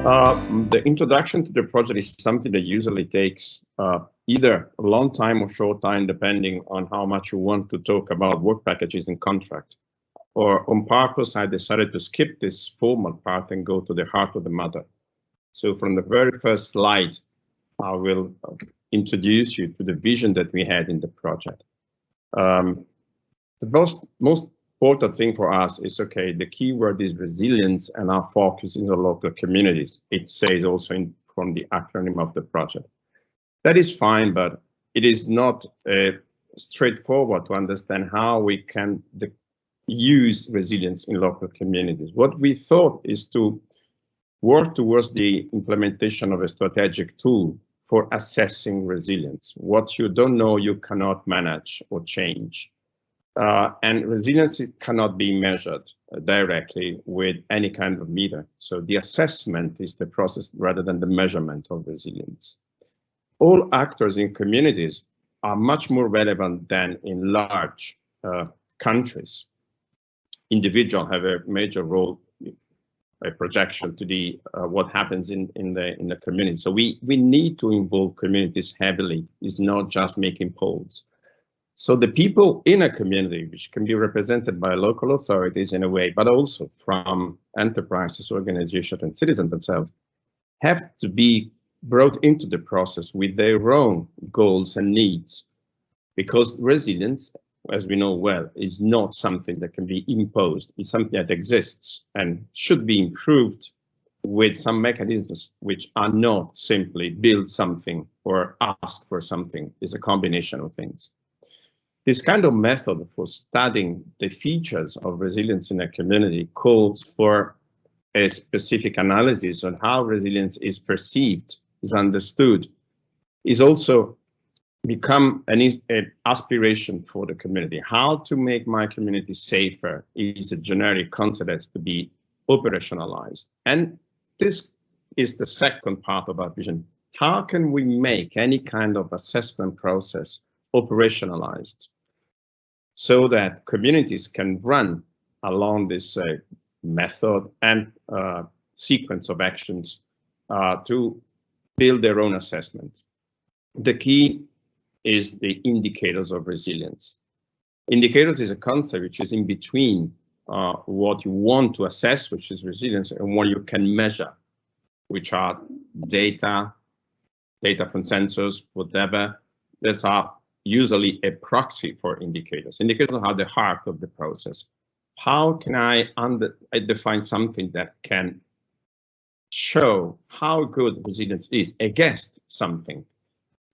The introduction to the project is something that usually takes either a long time or short time, depending on how much you want to talk about work packages and contracts. Or on purpose, I decided to skip this formal part and go to the heart of the matter. So from the very first slide, I will introduce you to the vision that we had in the project. The most important thing for us is, okay, the keyword is resilience and our focus is on local communities. It says also from the acronym of the project. That is fine, but it is not straightforward to understand how we can use resilience in local communities. What we thought is to work towards the implementation of a strategic tool for assessing resilience. What you don't know, you cannot manage or change. And resilience cannot be measured directly with any kind of meter. So the assessment is the process rather than the measurement of resilience. All actors in communities are much more relevant than in large countries. Individuals have a major role, a projection to the what happens in the community. So we need to involve communities heavily. It's not just making polls. So the people in a community, which can be represented by local authorities in a way, but also from enterprises, organizations, and citizens themselves, have to be brought into the process with their own goals and needs, because resilience, as we know well, is not something that can be imposed. It's something that exists and should be improved with some mechanisms which are not simply build something or ask for something. It's a combination of things. This kind of method for studying the features of resilience in a community calls for a specific analysis on how resilience is perceived, is understood, is also become an aspiration for the community. How to make my community safer is a generic concept that has to be operationalized. And this is the second part of our vision. How can we make any kind of assessment process operationalized so that communities can run along this method and sequence of actions to build their own assessment? The key is the indicators of resilience. Indicators is a concept which is in between what you want to assess, which is resilience, and what you can measure, which are data from sensors, whatever. That's usually a proxy for indicators. Indicators are the heart of the process. How can I define something that can show how good resilience is against something?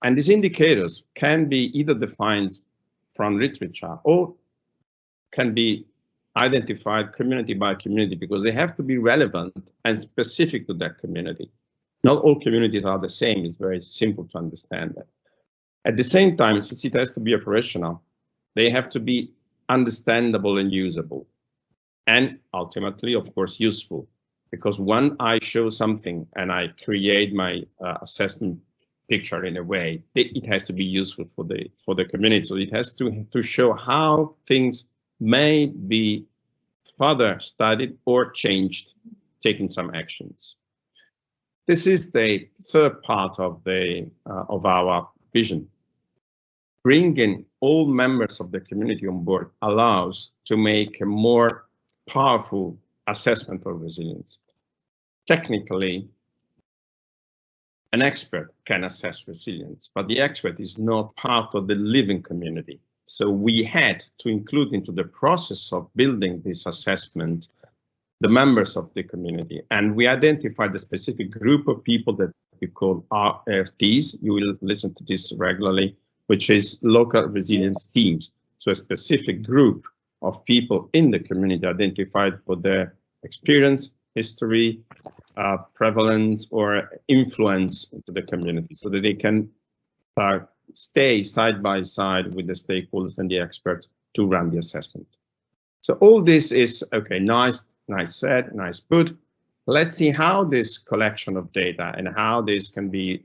And these indicators can be either defined from literature or can be identified community by community, because they have to be relevant and specific to that community. Not all communities are the same. It's very simple to understand that. At the same time, since it has to be operational, they have to be understandable and usable. And ultimately, of course, useful. Because when I show something and I create my assessment picture in a way, it has to be useful for the community. So it has to show how things may be further studied or changed, taking some actions. This is the third part of our vision. Bringing all members of the community on board allows to make a more powerful assessment of resilience. Technically, an expert can assess resilience, but the expert is not part of the living community. So we had to include into the process of building this assessment the members of the community, and we identified a specific group of people that we call RRTs. You will listen to this regularly, which is local resilience teams. So a specific group of people in the community identified for their experience, history, prevalence, or influence into the community, so that they can stay side by side with the stakeholders and the experts to run the assessment. So all this is, okay, nice said, nice put. Let's see how this collection of data and how this can be,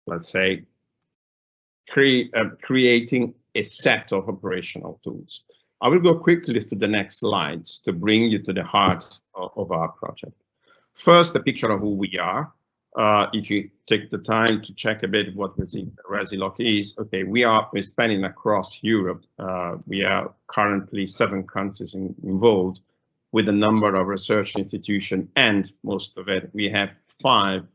let's say, creating a set of operational tools. I will go quickly through the next slides to bring you to the heart of our project. First, a picture of who we are. If you take the time to check a bit what RESILOC is, okay, we're spanning across Europe. We are currently 7 countries involved with a number of research institutions, and most of it, we have 5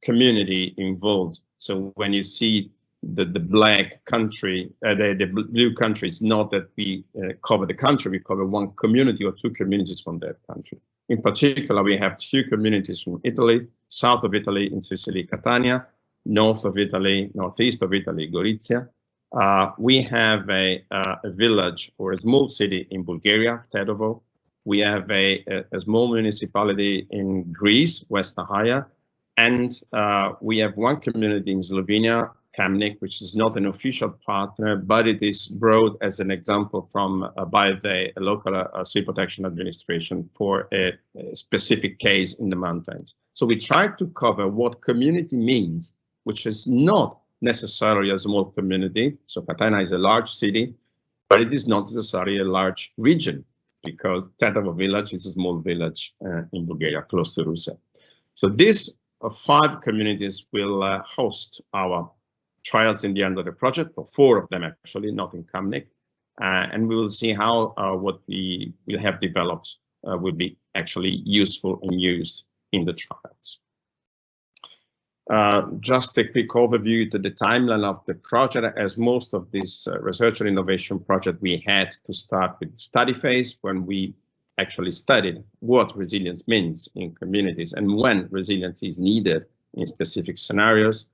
community involved. So when you see the black country, the blue country, it's not that we cover the country, we cover 1 community or 2 communities from that country. In particular, we have 2 communities from Italy, south of Italy in Sicily, Catania, north of Italy, northeast of Italy, Gorizia. We have a village or a small city in Bulgaria, Tedovo. We have a small municipality in Greece, West Achaia, and we have 1 community in Slovenia, Kamnik, which is not an official partner, but it is brought as an example from by the local Sea Protection Administration for a specific case in the mountains. So we try to cover what community means, which is not necessarily a small community. So Catania is a large city, but it is not necessarily a large region, because Tetovo village is a small village in Bulgaria, close to Russia. So these 5 communities will host our trials in the end of the project, or 4 of them actually, not in Kamnik, and we will see how what we will have developed will be actually useful and used in the trials. Just a quick overview to the timeline of the project. As most of this research and innovation project, we had to start with the study phase, when we actually studied what resilience means in communities and when resilience is needed in specific scenarios.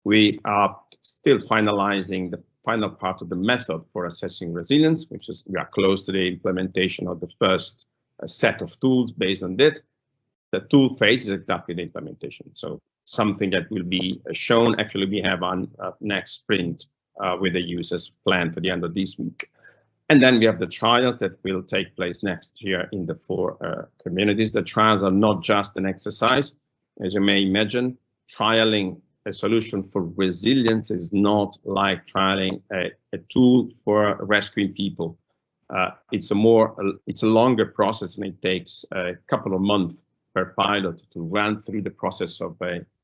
We are still finalizing the final part of the method for assessing resilience, which is we are close to the implementation of the first set of tools based on that. The tool phase is exactly the implementation. So something that will be shown, actually we have on next sprint with the users planned for the end of this week. And then we have the trials that will take place next year in the 4 communities. The trials are not just an exercise. As you may imagine, trialing a solution for resilience is not like trialing a tool for rescuing people. It's a longer process, and it takes a couple of months per pilot to run through the process of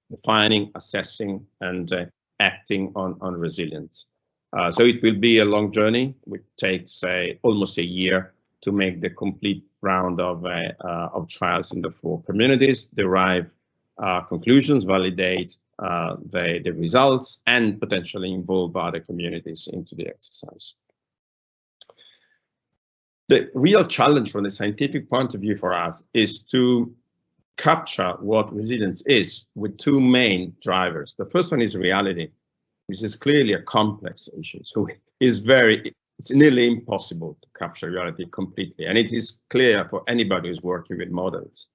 defining, assessing, and acting on resilience. So it will be a long journey, which takes almost a year to make the complete round of trials in the 4 communities, derive conclusions, validate the results, and potentially involve other communities into the exercise. The real challenge from the scientific point of view for us is to capture what resilience is with 2 main drivers. The first one is reality, which is clearly a complex issue. So it's nearly impossible to capture reality completely, and it is clear for anybody who's working with models.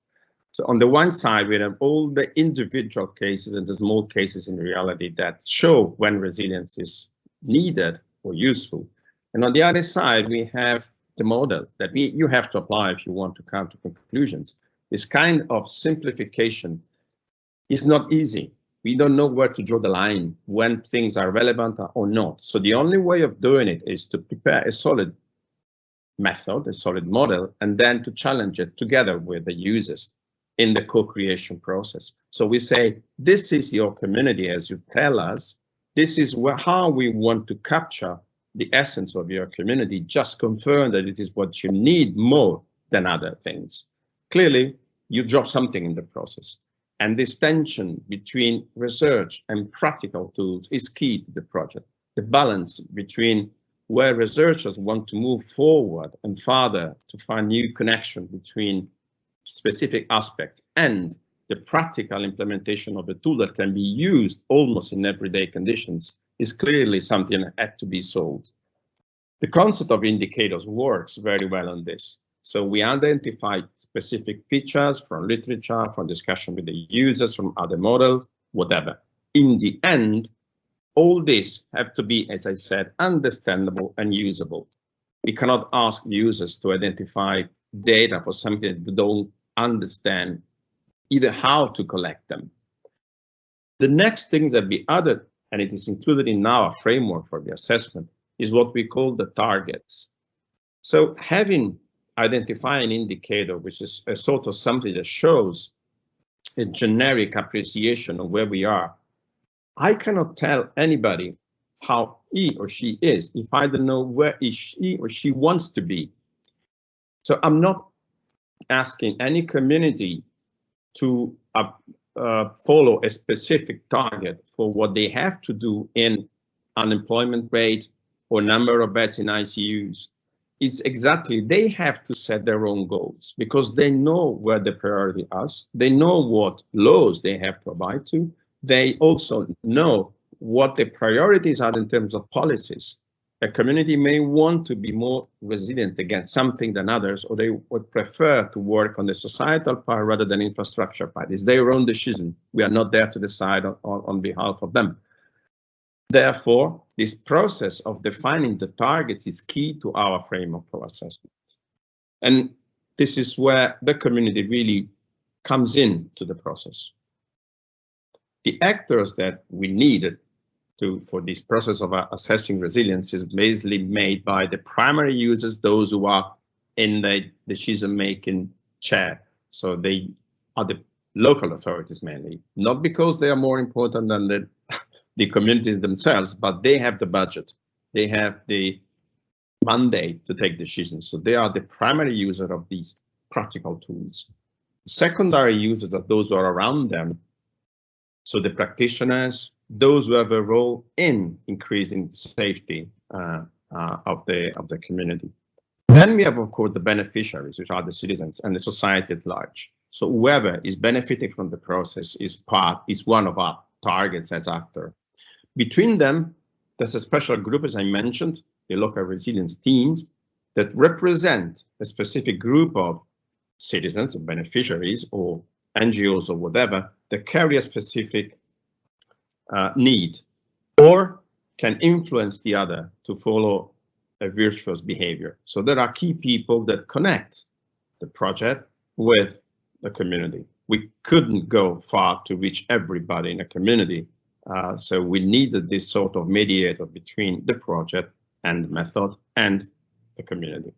So on the one side, we have all the individual cases and the small cases in reality that show when resilience is needed or useful. And on the other side, we have the model that you have to apply if you want to come to conclusions. This kind of simplification is not easy. We don't know where to draw the line when things are relevant or not. So the only way of doing it is to prepare a solid method, a solid model, and then to challenge it together with the users in the co-creation process. So we say, this is your community, as you tell us, this is how we want to capture the essence of your community. Just confirm that it is what you need more than other things. Clearly, you drop something in the process. And this tension between research and practical tools is key to the project. The balance between where researchers want to move forward and further to find new connection between specific aspects and the practical implementation of a tool that can be used almost in everyday conditions is clearly something that had to be solved. The concept of indicators works very well on this. So we identify specific features from literature, from discussion with the users, from other models, whatever. In the end, all this have to be, as I said, understandable and usable. We cannot ask users to identify data for something they don't understand either how to collect them. The next thing that be added, and it is included in our framework for the assessment, is what we call the targets. So having identify an indicator, which is a sort of something that shows a generic appreciation of where we are. I cannot tell anybody how he or she is if I don't know where he or she wants to be. So I'm not asking any community to follow a specific target for what they have to do in unemployment rate or number of beds in ICUs. It's exactly, they have to set their own goals because they know where the priority is. They know what laws they have to abide to. They also know what the priorities are in terms of policies. A community may want to be more resilient against something than others, or they would prefer to work on the societal part rather than infrastructure part. It's their own decision. We are not there to decide on behalf of them. Therefore, this process of defining the targets is key to our framework for assessment. And this is where the community really comes into the process. The actors that we needed for this process of assessing resilience is basically made by the primary users, those who are in the decision-making chair. So they are the local authorities mainly, not because they are more important than the communities themselves, but they have the budget. They have the mandate to take decisions. So they are the primary user of these practical tools. Secondary users are those who are around them. So the practitioners, those who have a role in increasing safety of the community. Then we have, of course, the beneficiaries, which are the citizens and the society at large. So whoever is benefiting from the process is one of our targets as actor. Between them, there's a special group, as I mentioned, the local resilience teams that represent a specific group of citizens or beneficiaries or NGOs or whatever that carry a specific need or can influence the other to follow a virtuous behavior. So there are key people that connect the project with the community. We couldn't go far to reach everybody in a community. So we needed this sort of mediator between the project and the method and the community.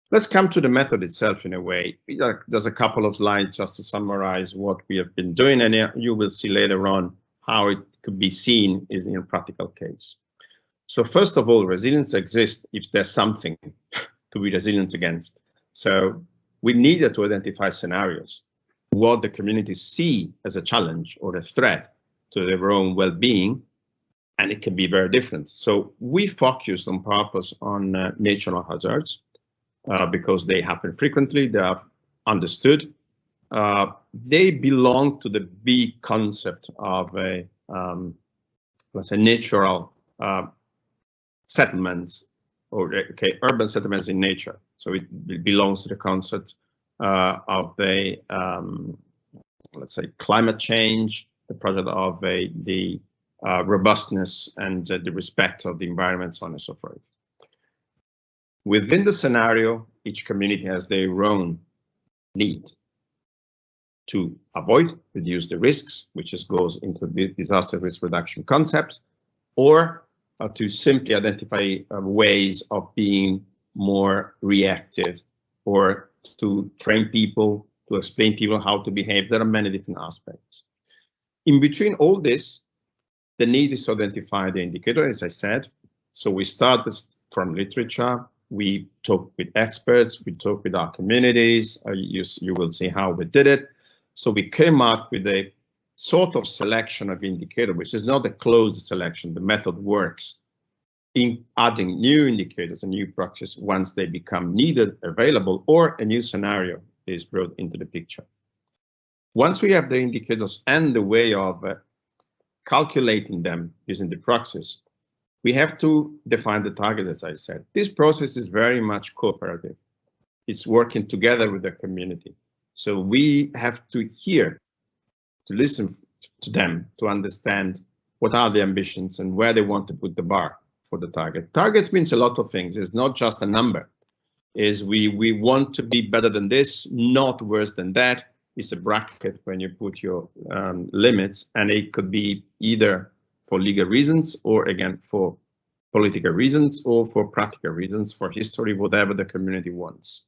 Let's come to the method itself in a way. There's a couple of slides just to summarize what we have been doing, and you will see later on how it could be seen is in a practical case. So first of all, resilience exists if there's something to be resilient against. So we needed to identify scenarios, what the communities see as a challenge or a threat to their own well-being, and it can be very different. So we focused on purpose on natural hazards because they happen frequently, they are understood. They belong to the big concept of a, let's say, natural settlements or urban settlements in nature. So it belongs to the concept of the, let's say, climate change, the project of the robustness and the respect of the environment, so on and so forth. Within the scenario, each community has their own need to avoid, reduce the risks, which just goes into the disaster risk reduction concept, or to simply identify ways of being more reactive, or to train people, to explain people how to behave. There are many different aspects. In between all this, the need is to identify the indicator, as I said. So we started from literature, we talked with experts, we talked with our communities, you will see how we did it. So we came up with a sort of selection of indicator, which is not a closed selection. The method works in adding new indicators and new practice once they become needed, available, or a new scenario is brought into the picture. Once we have the indicators and the way of calculating them using the proxies, we have to define the targets, as I said. This process is very much cooperative. It's working together with the community. So we have to hear, to listen to them, to understand what are the ambitions and where they want to put the bar for the target. Targets means a lot of things. It's not just a number. Is we want to be better than this, not worse than that. It's a bracket when you put your limits, and it could be either for legal reasons or again for political reasons or for practical reasons, for history, whatever the community wants.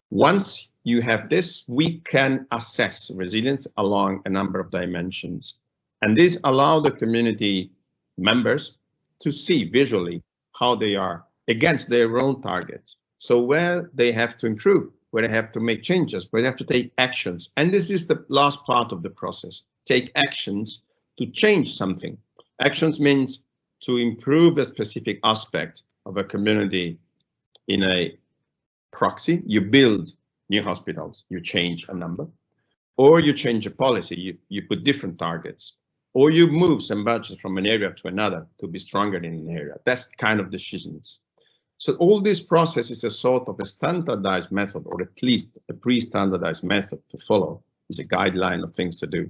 Once you have this, we can assess resilience along a number of dimensions. And this allows the community members to see visually how they are against their own targets. So where they have to improve, where they have to make changes, where they have to take actions. And this is the last part of the process. Take actions to change something. Actions means to improve a specific aspect of a community in a proxy. You build new hospitals, you change a number, or you change a policy, you put different targets, or you move some budgets from an area to another to be stronger in an area. That's kind of decisions. So all this process is a sort of a standardized method, or at least a pre-standardized method to follow. It's a guideline of things to do.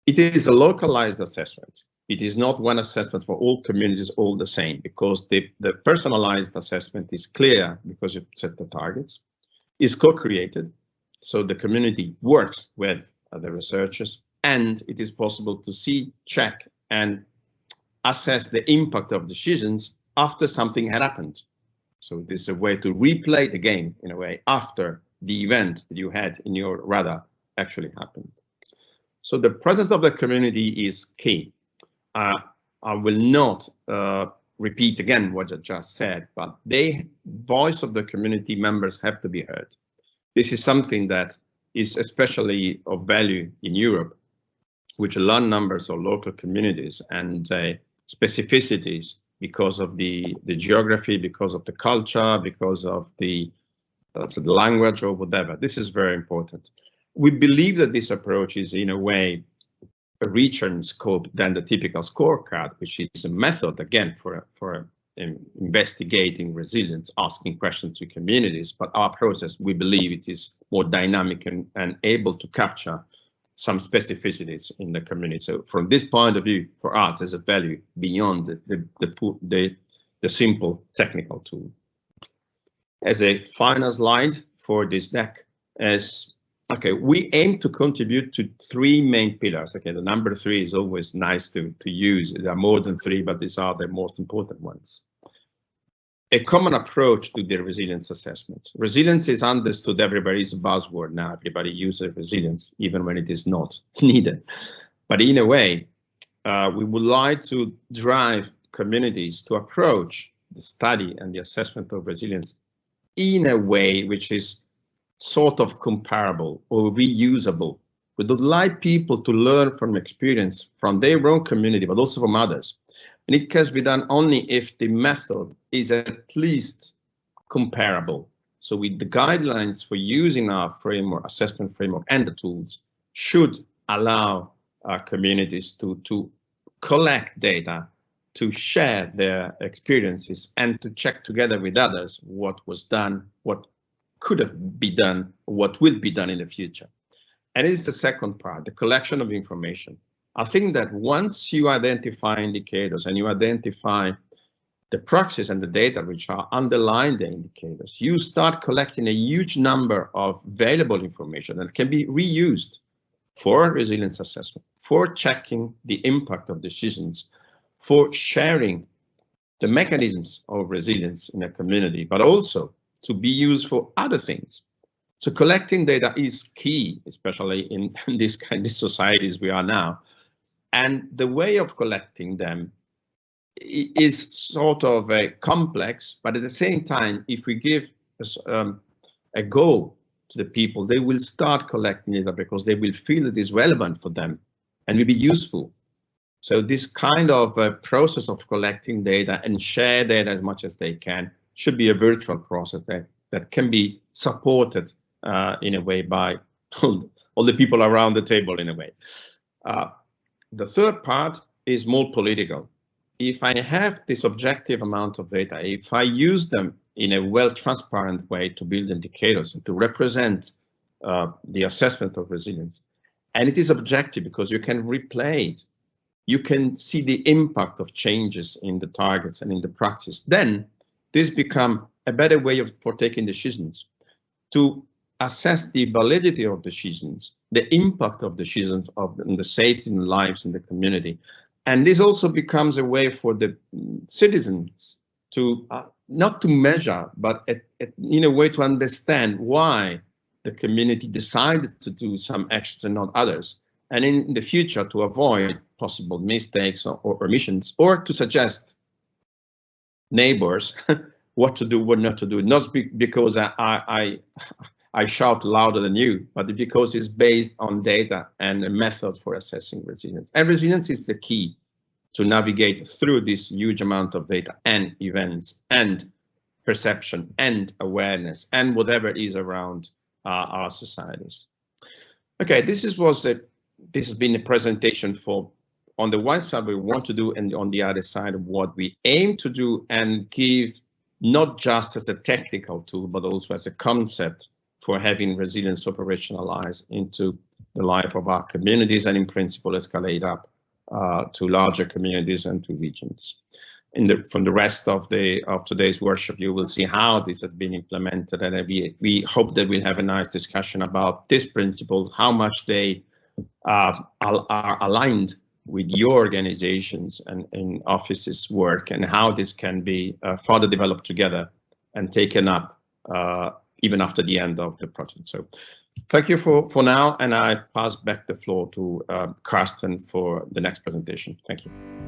It is a localized assessment. It is not one assessment for all communities all the same, because the personalized assessment is clear because you set the targets, is co-created, so the community works with the researchers, and it is possible to see, check, and assess the impact of decisions after something had happened. So this is a way to replay the game in a way after the event that you had in your radar actually happened. So the presence of the community is key. I will not repeat again what I just said, but the voice of the community members have to be heard. This is something that is especially of value in Europe, which large numbers of local communities and specificities because of the geography, because of the culture, because of the language or whatever. This is very important. We believe that this approach is in a way a richer in scope than the typical scorecard, which is a method, again, for investigating resilience, asking questions to communities. But our process, we believe it is more dynamic and able to capture some specificities in the community. So from this point of view, for us, there's a value beyond the simple technical tool. As a final slide for this deck, okay, we aim to contribute to three main pillars. Okay, the number 3 is always nice to use. There are more than 3, but these are the most important ones. A common approach to the resilience assessment. Resilience is understood, everybody's a buzzword now. Everybody uses resilience, even when it is not needed. But in a way, we would like to drive communities to approach the study and the assessment of resilience in a way which is sort of comparable or reusable. We would like people to learn from experience from their own community, but also from others. And it can be done only if the method is at least comparable. So with the guidelines for using our framework, assessment framework, and the tools should allow our communities to collect data, to share their experiences, and to check together with others what was done, what could have been done, what will be done in the future. And this is the second part, the collection of information. I think that once you identify indicators and you identify the proxies and the data which are underlying the indicators, you start collecting a huge number of valuable information that can be reused for resilience assessment, for checking the impact of decisions, for sharing the mechanisms of resilience in a community, but also to be used for other things. So collecting data is key, especially in this kind of societies we are now. And the way of collecting them is sort of complex, but at the same time, if we give a goal to the people, they will start collecting data because they will feel it is relevant for them and will be useful. So this kind of process of collecting data and share data as much as they can should be a virtual process that can be supported in a way by all the people around the table in a way. The third part is more political. If I have this objective amount of data, if I use them in a well-transparent way to build indicators and to represent the assessment of resilience, and it is objective because you can replay it, you can see the impact of changes in the targets and in the practice, then this becomes a better way for taking decisions. To assess the validity of decisions, the impact of decisions on the safety and lives in the community. And this also becomes a way for the citizens to not to measure, but in a way to understand why the community decided to do some actions and not others. And in the future, to avoid possible mistakes or omissions, or to suggest neighbors what to do, what not to do, not because I shout louder than you, but because it's based on data and a method for assessing resilience. And resilience is the key to navigate through this huge amount of data and events and perception and awareness and whatever is around our societies. Okay, this has been a presentation for, on the one side, we want to do, and on the other side, what we aim to do, and give not just as a technical tool, but also as a concept for having resilience operationalized into the life of our communities, and in principle escalate up to larger communities and to regions. From the rest of today's workshop, you will see how this has been implemented, and we hope that we'll have a nice discussion about this principle, how much they are aligned with your organizations and offices' work, and how this can be further developed together and taken up even after the end of the project. So thank you for now, and I pass back the floor to Karsten for the next presentation. Thank you.